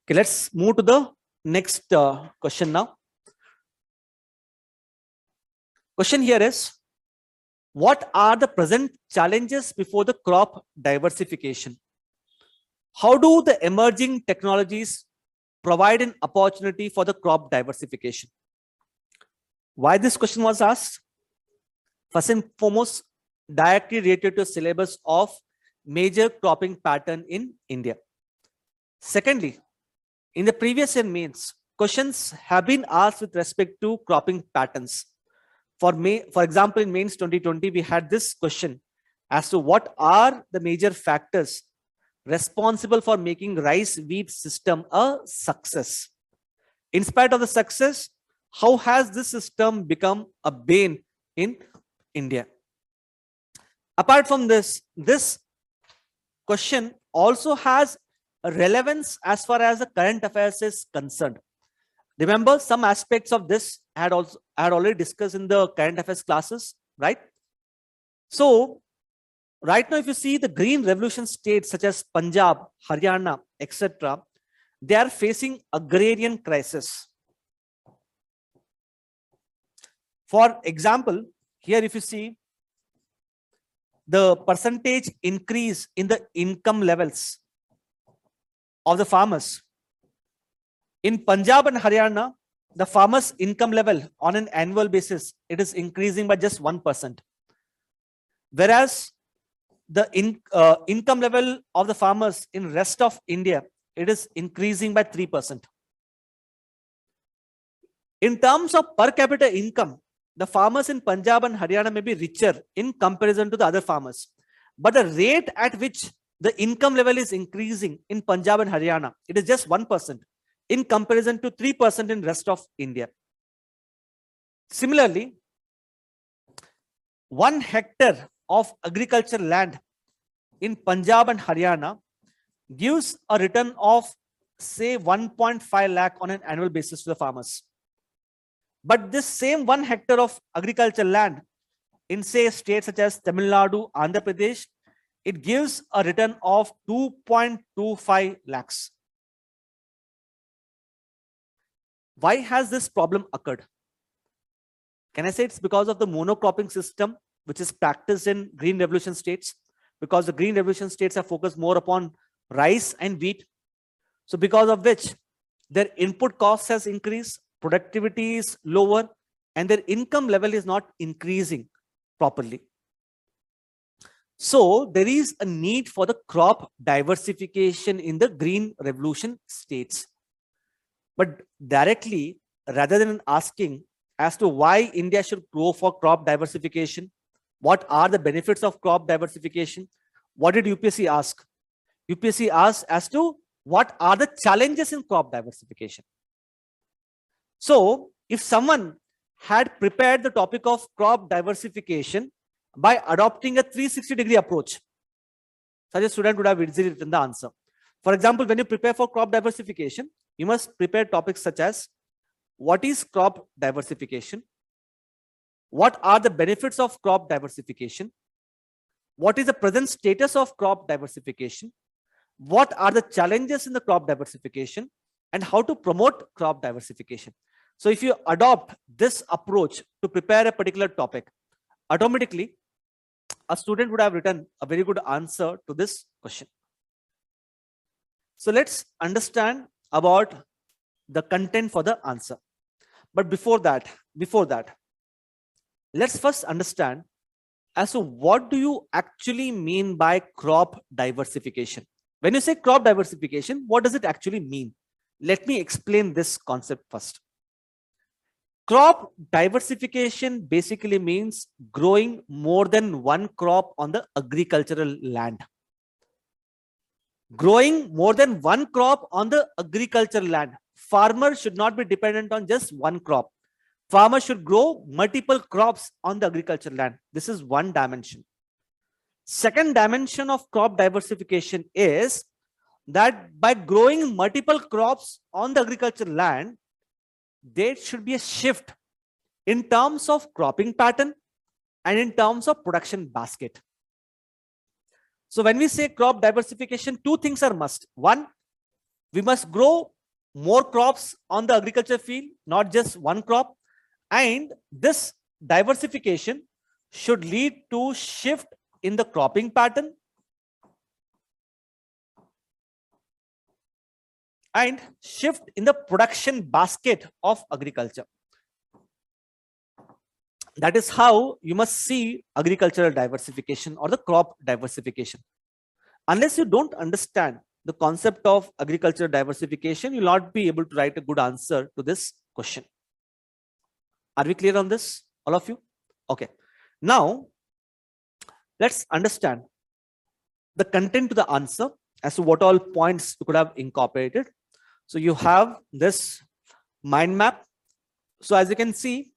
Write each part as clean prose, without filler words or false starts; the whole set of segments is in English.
Okay, let's move to the next question now. Question here is, what are the present challenges before the crop diversification? How do the emerging technologies provide an opportunity for the crop diversification? Why this question was asked? First and foremost, directly related to syllabus of major cropping pattern in India. Secondly, in the previous year mains, questions have been asked with respect to cropping patterns. For example, in mains 2020, we had this question as to what are the major factors responsible for making rice wheat system a success. In spite of the success, how has this system become a bane in India? Apart from this, this question also has a relevance as far as the current affairs is concerned. Remember, some aspects of this I had already discussed in the current affairs classes, right? So right now, if you see the green revolution states such as Punjab, Haryana, etc., they are facing agrarian crisis. For example, here if you see the percentage increase in the income levels of the farmers. In Punjab and Haryana, the farmers' income level on an annual basis, it is increasing by just 1%. Whereas the income level of the farmers in rest of India, it is increasing by 3%. In terms of per capita income, the farmers in Punjab and Haryana may be richer in comparison to the other farmers. But the rate at which the income level is increasing in Punjab and Haryana, it is just 1% in comparison to 3% in rest of India. Similarly, 1 hectare of agricultural land in Punjab and Haryana gives a return of say 1.5 lakh on an annual basis to the farmers. But this same 1 hectare of agricultural land in say states such as Tamil Nadu, Andhra Pradesh, it gives a return of 2.25 lakhs. Why has this problem occurred? Can I say it's because of the monocropping system which is practiced in green revolution states? Because the green revolution states are focused more upon rice and wheat. So because of which their input cost has increased, productivity is lower, and their income level is not increasing properly. So there is a need for the crop diversification in the green revolution states. But directly, rather than asking as to why India should go for crop diversification, what are the benefits of crop diversification, what did UPSC ask? UPSC asked as to what are the challenges in crop diversification. So if someone had prepared the topic of crop diversification by adopting a 360-degree approach, such a student would have easily written the answer. For example, when you prepare for crop diversification, you must prepare topics such as what is crop diversification, what are the benefits of crop diversification, what is the present status of crop diversification, what are the challenges in the crop diversification, and how to promote crop diversification. So if you adopt this approach to prepare a particular topic, automatically a student would have written a very good answer to this question. So let's understand about the content for the answer. But before that, let's first understand as to what do you actually mean by crop diversification. When you say crop diversification, what does it actually mean? Let me explain this concept first. Crop diversification basically means growing more than one crop on the agricultural land. Growing more than one crop on the agricultural land. Farmers should not be dependent on just one crop. Farmers should grow multiple crops on the agricultural land. This is one dimension. Second dimension of crop diversification is that by growing multiple crops on the agricultural land, there should be a shift in terms of cropping pattern and in terms of production basket. So when we say crop diversification, two things are must. One, we must grow more crops on the agriculture field, not just one crop. And this diversification should lead to shift in the cropping pattern and shift in the production basket of agriculture. That is how you must see agricultural diversification or the crop diversification. Unless you don't understand the concept of agricultural diversification, you'll not be able to write a good answer to this question. Are we clear on this, all of you? Okay. Now, let's understand the content to the answer as to what all points you could have incorporated. So you have this mind map. So as you can see,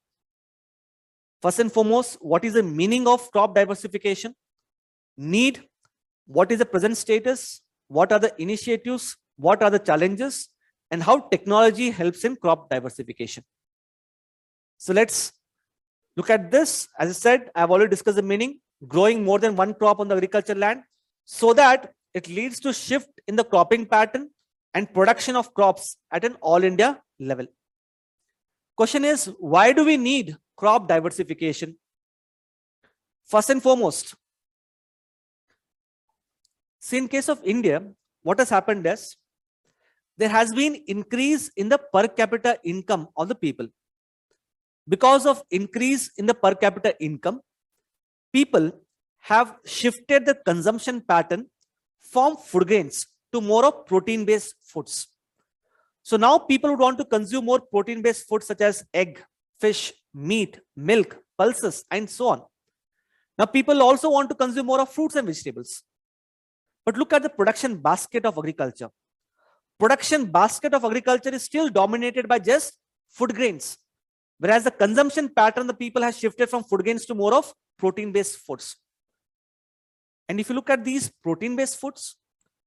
first and foremost, what is the meaning of crop diversification? Need, what is the present status? What are the initiatives? What are the challenges? And how technology helps in crop diversification. So let's look at this. As I said, I've already discussed the meaning, growing more than one crop on the agriculture land so that it leads to shift in the cropping pattern and production of crops at an all India level. Question is, why do we need crop diversification? First and foremost, see, in case of India, what has happened is there has been increase in the per capita income of the people. Because of increase in the per capita income, people have shifted the consumption pattern from food grains to more of protein-based foods. So now people would want to consume more protein-based foods such as egg, fish, meat, milk, pulses, and so on. Now people also want to consume more of fruits and vegetables. But look at the production basket of agriculture. Production basket of agriculture is still dominated by just food grains, whereas the consumption pattern the people has shifted from food grains to more of protein-based foods. And if you look at these protein-based foods,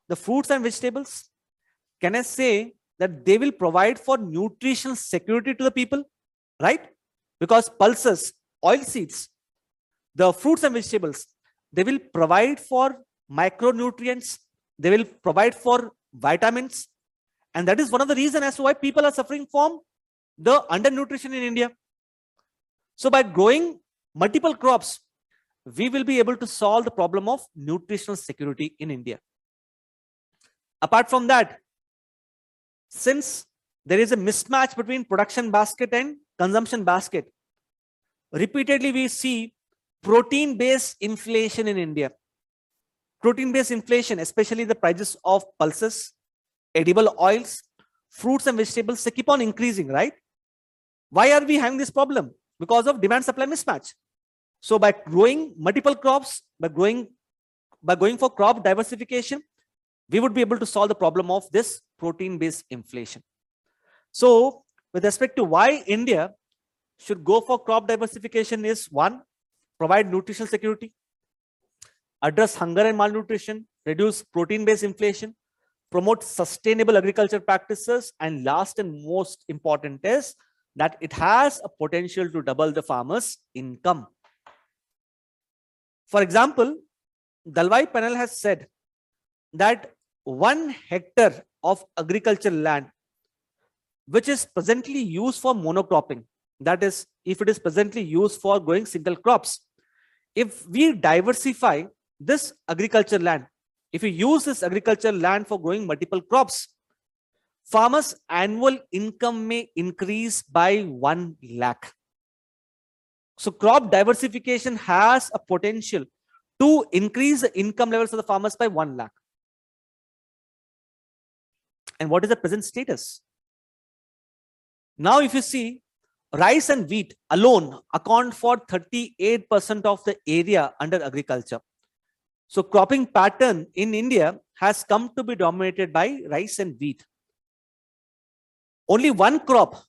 the fruits and vegetables, can I say that they will provide for nutritional security to the people, right? Because pulses, oil seeds, the fruits and vegetables, they will provide for micronutrients, they will provide for vitamins. And that is one of the reasons as to why people are suffering from the undernutrition in India. So by growing multiple crops, we will be able to solve the problem of nutritional security in India. Apart from that, since there is a mismatch between production basket and consumption basket, repeatedly we see protein-based inflation in India. Protein-based inflation, especially the prices of pulses, edible oils, fruits and vegetables, they keep on increasing, right? Why are we having this problem? Because of demand-supply mismatch. So by growing multiple crops, by going for crop diversification, we would be able to solve the problem of this protein-based inflation. So with respect to why India should go for crop diversification is, one, provide nutritional security, address hunger and malnutrition, reduce protein-based inflation, promote sustainable agriculture practices, and last and most important is that it has a potential to double the farmers' income. For example, Dalwai panel has said that 1 hectare of agricultural land which is presently used for monocropping, that is, if it is presently used for growing single crops, if we diversify this agriculture land, if we use this agricultural land for growing multiple crops, farmers' annual income may increase by 1 lakh. So crop diversification has a potential to increase the income levels of the farmers by 1 lakh. And what is the present status? Now, if you see, rice and wheat alone account for 38% of the area under agriculture. So cropping pattern in India has come to be dominated by rice and wheat. Only one crop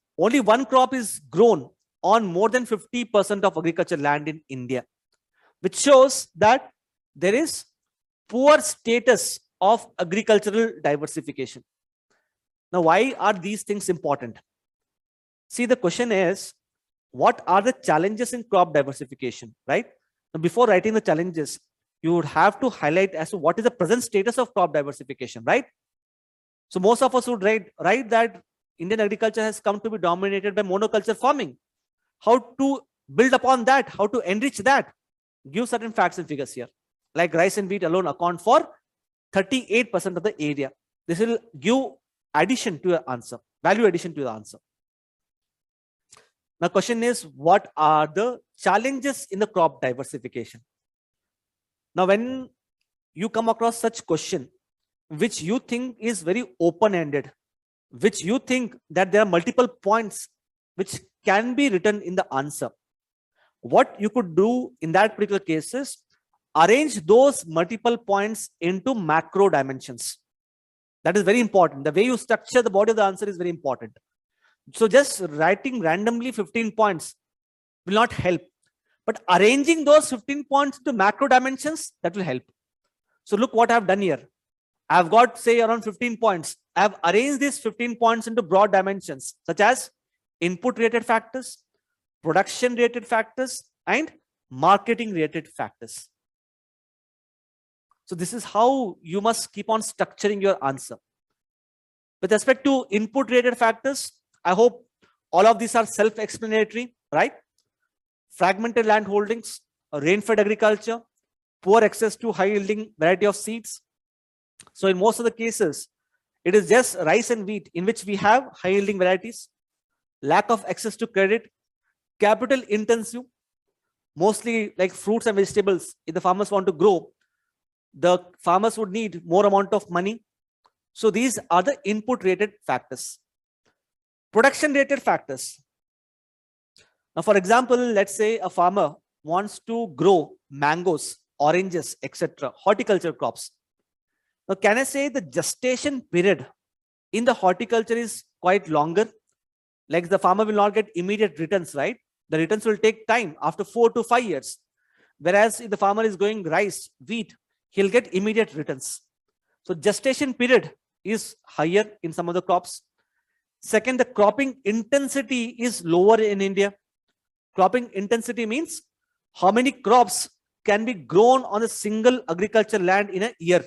is grown on more than 50% of agriculture land in India, which shows that there is poor status of agricultural diversification. Now, why are these things important? See, the question is, what are the challenges in crop diversification, right? Now, before writing the challenges, you would have to highlight as to what is the present status of crop diversification, right? So most of us would write that Indian agriculture has come to be dominated by monoculture farming. How to build upon that? How to enrich that? Give certain facts and figures here. Like rice and wheat alone account for 38% of the area. This will give addition to your answer, value addition to your answer. Now, question is, what are the challenges in the crop diversification? Now, when you come across such question, which you think is very open-ended, which you think that there are multiple points which can be written in the answer, what you could do in that particular case is arrange those multiple points into macro dimensions. That is very important. The way you structure the body of the answer is very important. So just writing randomly 15 points will not help, but arranging those 15 points to macro dimensions, that will help. So look what I've done here. I've got, say, around 15 points. I've arranged these 15 points into broad dimensions, such as input related factors, production related factors, and marketing related factors. So this is how you must keep on structuring your answer. With respect to input related factors, I hope all of these are self-explanatory, right? Fragmented land holdings, rain-fed agriculture, poor access to high-yielding variety of seeds. So in most of the cases, it is just rice and wheat in which we have high-yielding varieties, lack of access to credit, capital intensive, mostly like fruits and vegetables. If the farmers want to grow, the farmers would need more amount of money. So these are the input related factors. Production related factors. Now, for example, let's say a farmer wants to grow mangoes, oranges, etc., horticulture crops. Now, can I say the gestation period in the horticulture is quite longer? Like the farmer will not get immediate returns, right? The returns will take time after 4 to 5 years. Whereas if the farmer is growing rice, wheat, he'll get immediate returns. So gestation period is higher in some of the crops. Second, the cropping intensity is lower in India. Cropping intensity means how many crops can be grown on a single agriculture land in a year.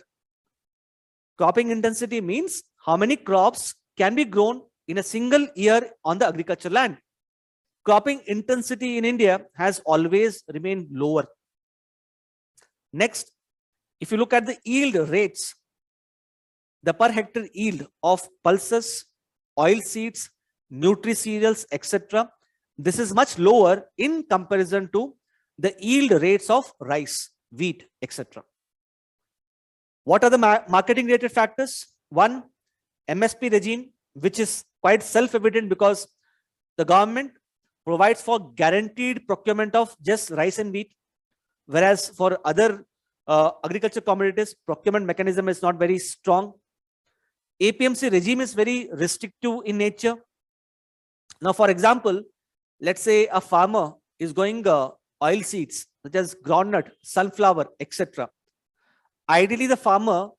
Cropping intensity means how many crops can be grown in a single year on the agriculture land. Cropping intensity in India has always remained lower. Next, if you look at the yield rates, the per hectare yield of pulses, oil seeds, nutri-cereals, etc., this is much lower in comparison to the yield rates of rice, wheat, etc. What are the marketing related factors? One, MSP regime, which is quite self-evident because the government provides for guaranteed procurement of just rice and wheat, whereas for other agriculture commodities, procurement mechanism is not very strong. APMC regime is very restrictive in nature. Now, for example, let's say a farmer is growing oil seeds such as groundnut, sunflower, etc. Ideally, the farmer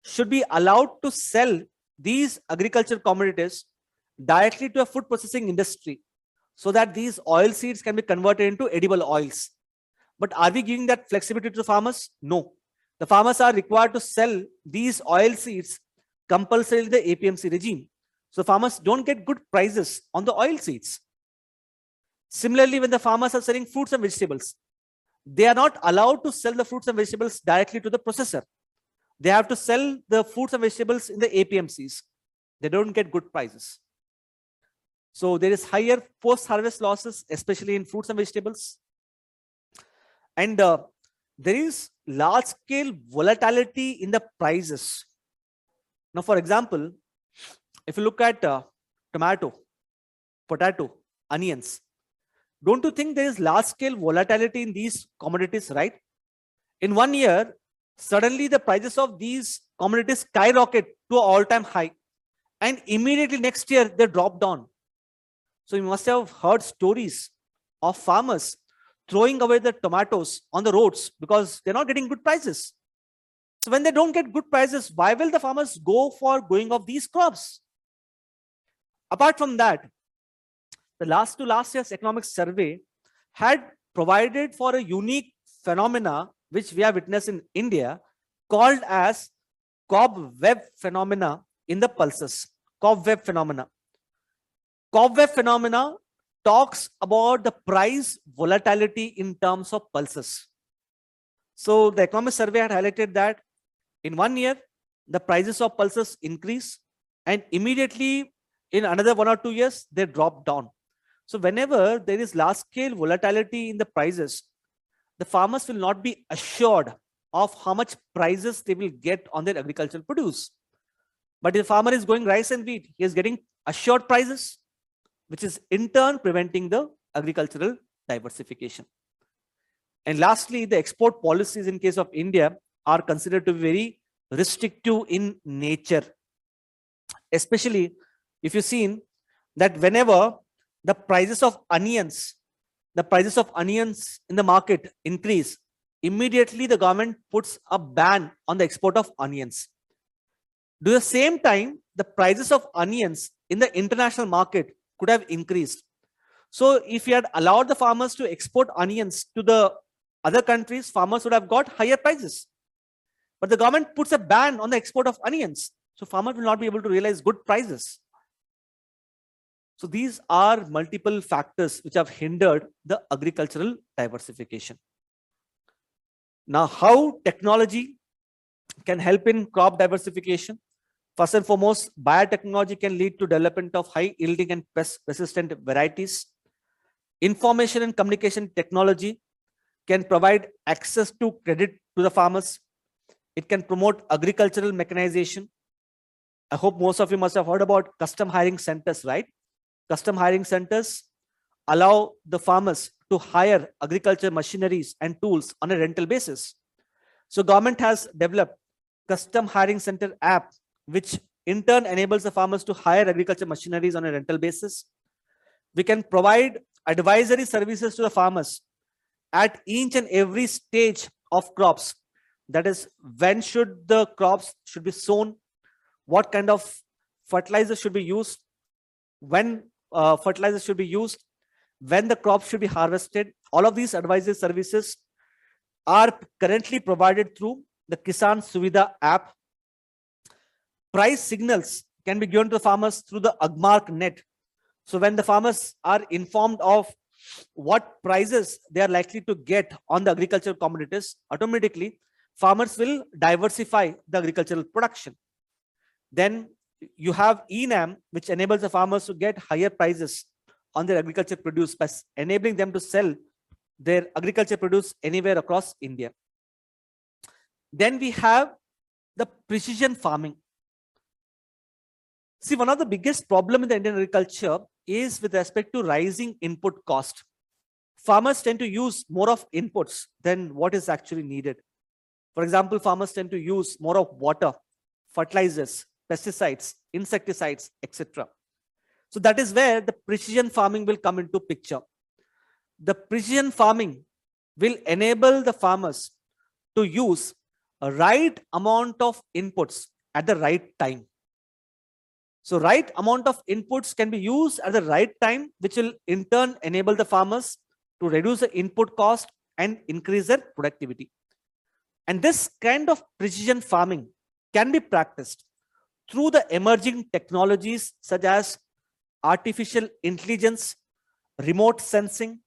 should be allowed to sell these agriculture commodities directly to a food processing industry so that these oil seeds can be converted into edible oils. But are we giving that flexibility to the farmers? No. The farmers are required to sell these oil seeds compulsorily in the APMC regime. So farmers don't get good prices on the oil seeds. Similarly, when the farmers are selling fruits and vegetables, they are not allowed to sell the fruits and vegetables directly to the processor. They have to sell the fruits and vegetables in the APMCs. They don't get good prices. So there is higher post-harvest losses, especially in fruits and vegetables. And there is large-scale volatility in the prices. Now, for example, if you look at tomato, potato, onions, don't you think there is large-scale volatility in these commodities, right? In 1 year, suddenly the prices of these commodities skyrocket to an all-time high. And immediately next year, they drop down. So you must have heard stories of farmers throwing away the tomatoes on the roads because they're not getting good prices. So when they don't get good prices, why will the farmers go for going off these crops? Apart from that, the last year's economic survey had provided for a unique phenomena which we have witnessed in India called as cobweb phenomena in the pulses. Cobweb phenomena. Cobweb phenomena talks about the price volatility in terms of pulses. So the economist survey had highlighted that in 1 year, the prices of pulses increase, and immediately in another 1 or 2 years, they drop down. So whenever there is large scale volatility in the prices, the farmers will not be assured of how much prices they will get on their agricultural produce. But if the farmer is going rice and wheat, he is getting assured prices, which is in turn preventing the agricultural diversification. And lastly, the export policies in case of India are considered to be very restrictive in nature. Especially if you've seen that whenever the prices of onions in the market increase, immediately the government puts a ban on the export of onions. At the same time, the prices of onions in the international market could have increased. So if you had allowed the farmers to export onions to the other countries, farmers would have got higher prices. But the government puts a ban on the export of onions. So farmers will not be able to realize good prices. So these are multiple factors which have hindered the agricultural diversification. Now, how technology can help in crop diversification? First and foremost, biotechnology can lead to development of high yielding and pest resistant varieties. Information and communication technology can provide access to credit to the farmers. It can promote agricultural mechanization. I hope most of you must have heard about custom hiring centers, right? Custom hiring centers allow the farmers to hire agriculture machineries and tools on a rental basis. So government has developed custom hiring center app, which in turn enables the farmers to hire agriculture machineries on a rental basis. We can provide advisory services to the farmers at each and every stage of crops. That is, when should the crops should be sown, what kind of fertilizer should be used, when fertilizer should be used, when the crop should be harvested. All of these advisory services are currently provided through the Kisan Suvidha app. Price signals can be given to the farmers through the Agmark net. So when the farmers are informed of what prices they are likely to get on the agricultural commodities, automatically farmers will diversify the agricultural production. Then you have ENAM, which enables the farmers to get higher prices on their agriculture produce by enabling them to sell their agriculture produce anywhere across India. Then we have the precision farming. See, one of the biggest problem in the Indian agriculture is with respect to rising input cost. Farmers tend to use more of inputs than what is actually needed. For example, farmers tend to use more of water, fertilizers, pesticides, insecticides, etc. So that is where the precision farming will come into picture. The precision farming will enable the farmers to use a right amount of inputs at the right time. So right amount of inputs can be used at the right time, which will in turn enable the farmers to reduce the input cost and increase their productivity. And this kind of precision farming can be practiced through the emerging technologies such as artificial intelligence, remote sensing,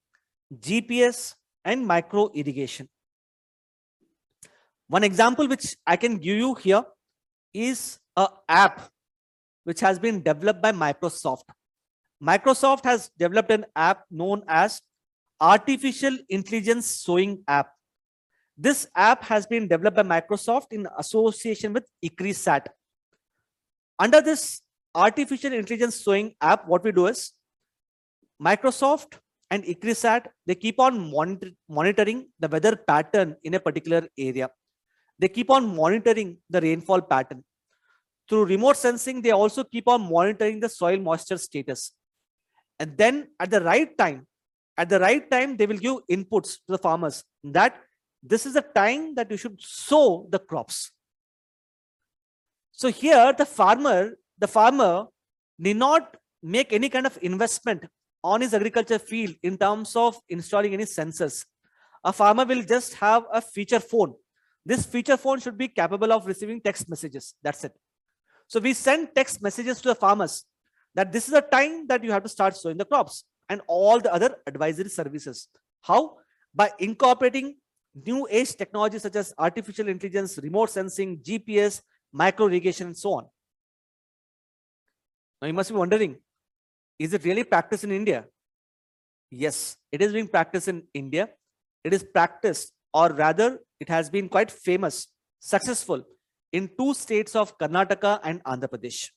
GPS, and micro irrigation. One example which I can give you here is an app which has been developed by Microsoft. Microsoft has developed an app known as Artificial Intelligence Sowing App. This app has been developed by Microsoft in association with ICRISAT. Under this Artificial Intelligence Sowing App, what we do is Microsoft and ICRISAT, they keep on monitoring the weather pattern in a particular area. They keep on monitoring the rainfall pattern. Through remote sensing, they also keep on monitoring the soil moisture status. And then at the right time, they will give inputs to the farmers that this is the time that you should sow the crops. So here the farmer need not make any kind of investment on his agriculture field in terms of installing any sensors. A farmer will just have a feature phone. This feature phone should be capable of receiving text messages. That's it. So we send text messages to the farmers that this is a time that you have to start sowing the crops and all the other advisory services. How? By incorporating new age technologies such as artificial intelligence, remote sensing, GPS, micro irrigation, and so on. Now you must be wondering, is it really practiced in India? Yes, it is being practiced in India. It is practiced, or rather, it has been quite famous, successful in two states of Karnataka and Andhra Pradesh.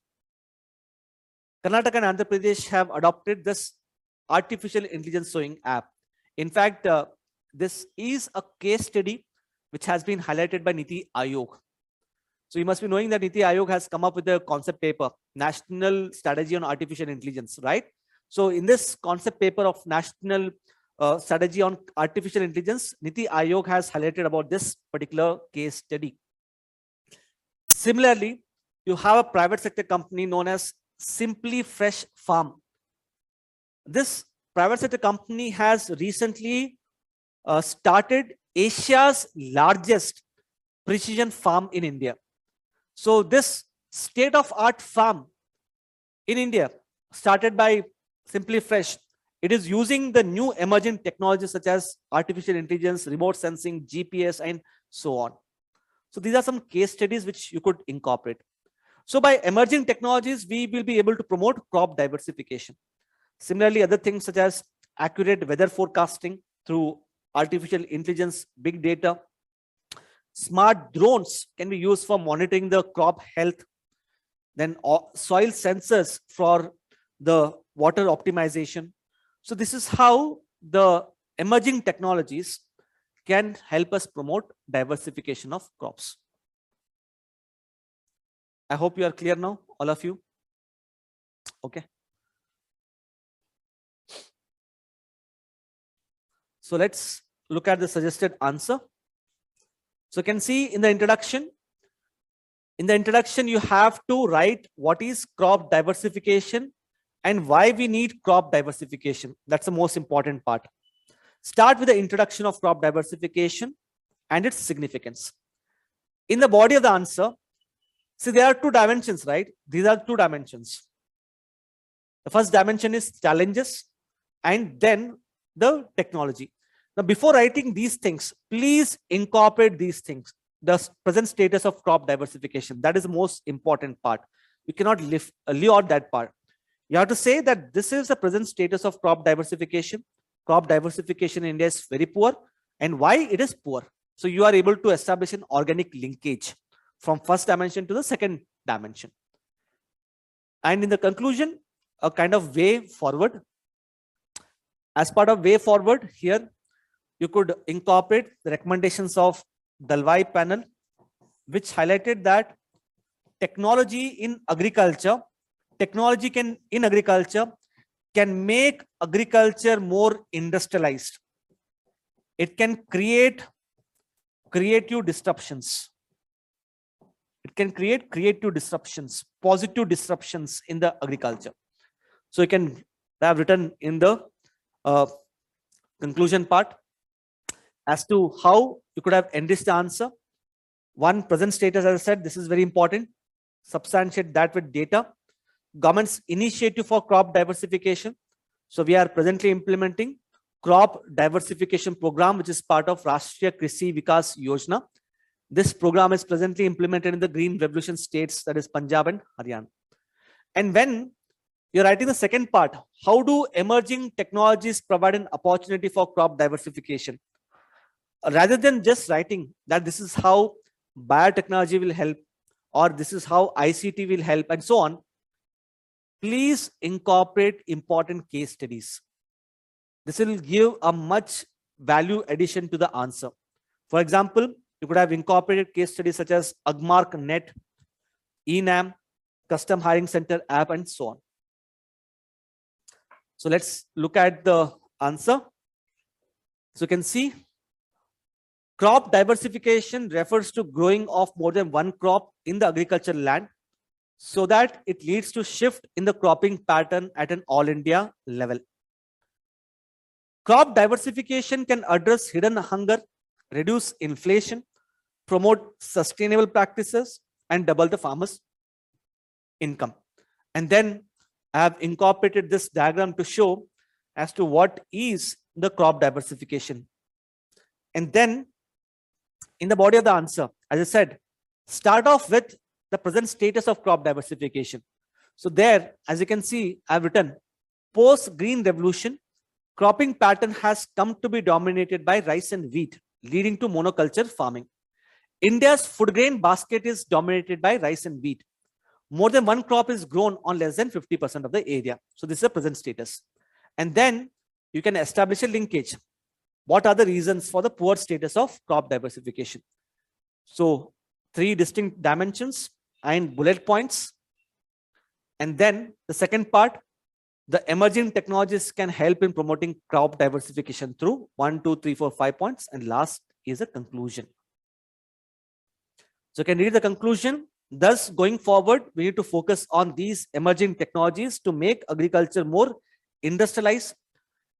Karnataka and Andhra Pradesh have adopted this artificial intelligence sowing app. In fact, this is a case study which has been highlighted by Niti Aayog. So you must be knowing that Niti Aayog has come up with a concept paper, National Strategy on Artificial Intelligence, right? So in this concept paper of National Strategy on Artificial Intelligence, Niti Aayog has highlighted about this particular case study. Similarly, you have a private sector company known as Simply Fresh Farm. This private sector company has recently started Asia's largest precision farm in India. So this state-of-art farm in India, started by Simply Fresh, it is using the new emerging technologies such as artificial intelligence, remote sensing, GPS, and so on. So these are some case studies which you could incorporate. So by emerging technologies, we will be able to promote crop diversification. Similarly, other things such as accurate weather forecasting through artificial intelligence, big data. Smart drones can be used for monitoring the crop health. Then soil sensors for the water optimization. So this is how the emerging technologies can help us promote diversification of crops. I hope you are clear now, all of you. Okay. So let's look at the suggested answer. So you can see in the introduction, you have to write what is crop diversification and why we need crop diversification. That's the most important part. Start with the introduction of crop diversification and its significance. In the body of the answer, see, there are two dimensions, right? These are two dimensions. The first dimension is challenges and then the technology. Now, before writing these things, please incorporate these things. The present status of crop diversification. That is the most important part. You cannot leave out that part. You have to say that this is the present status of crop diversification. Crop diversification in India is very poor. And why it is poor? So you are able to establish an organic linkage from first dimension to the second dimension. And in the conclusion, a kind of way forward. As part of way forward here, you could incorporate the recommendations of Dalwai panel, which highlighted that technology in agriculture can make agriculture more industrialized. It can create creative disruptions. It can create creative disruptions, positive disruptions in the agriculture. So you can have written in the conclusion part as to how you could have enriched the answer. One, present status, as I said, this is very important. Substantiate that with data. Government's initiative for crop diversification. So we are presently implementing crop diversification program, which is part of Rashtriya Krishi Vikas Yojana. This program is presently implemented in the green revolution states, that is Punjab and Haryana. And when you're writing the second part, how do emerging technologies provide an opportunity for crop diversification? Rather than just writing that this is how biotechnology will help, or this is how ICT will help, and so on, please incorporate important case studies. This will give a much value addition to the answer. For example, you could have incorporated case studies such as Agmark Net, ENAM, Custom Hiring Center app, and so on. So let's look at the answer. So you can see crop diversification refers to growing of more than one crop in the agricultural land so that it leads to shift in the cropping pattern at an all India level. Crop diversification can address hidden hunger, reduce inflation, promote sustainable practices, and double the farmers' income. And then I have incorporated this diagram to show as to what is the crop diversification. And then in the body of the answer, as I said, start off with the present status of crop diversification. So there, as you can see, I've written post-green revolution, cropping pattern has come to be dominated by rice and wheat, leading to monoculture farming. India's food grain basket is dominated by rice and wheat. More than one crop is grown on less than 50% of the area. So this is the present status. And then you can establish a linkage. What are the reasons for the poor status of crop diversification? So 3 distinct dimensions and bullet points. And then the second part, the emerging technologies can help in promoting crop diversification through 1, 2, 3, 4, 5 points. And last is a conclusion. So you can read the conclusion. Thus, going forward, we need to focus on these emerging technologies to make agriculture more industrialized,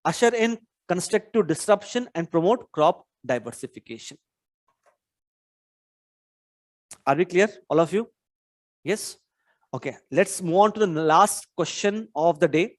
usher in constructive disruption, and promote crop diversification. Are we clear, all of you? Yes? Okay, let's move on to the last question of the day.